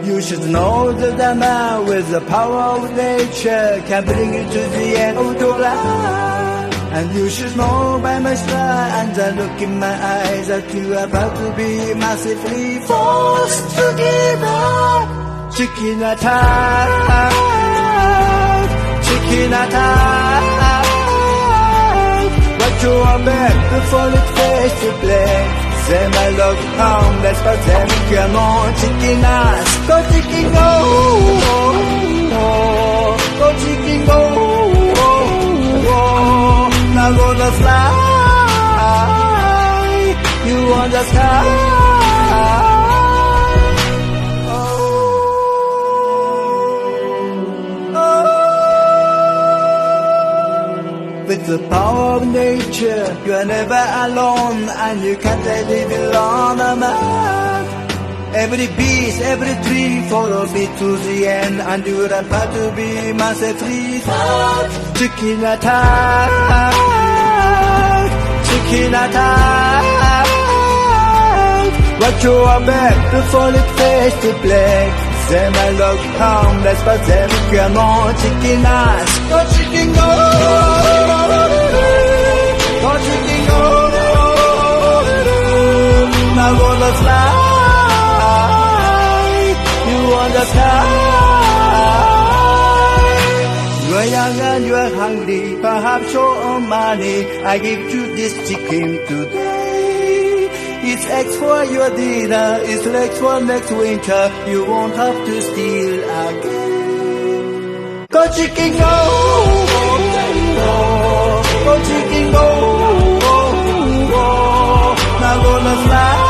You should know that the man with the power of nature can bring you to the end of your life. And you should know by my smile and the look in my eyes that you are about to be massively forced to give up. Chicken attack, chicken attack. But you are back before it fades to black. Say my love harmless, but then come on, chicken ass. Go chicken go, go chicken go. Now gonna fly, you on the sky. With the power of nature, you are never alone, and you can't live alone, man. Every beast, every tree, follow me to the end, and you're about to be massively fucked. Chicken attack, chicken attack. But you are back before it fades to black. Say my love harmless, but then come on, chicken ass. Go chicken go, go chicken go. Now gonna fly, you on the sky. You are young and you are hungry, perhaps your money. I give you this chicken today. It's eggs for your dinner, it's legs for next winter. You won't have to steal again. Go chicken go, go chicken go. Now gonna fly.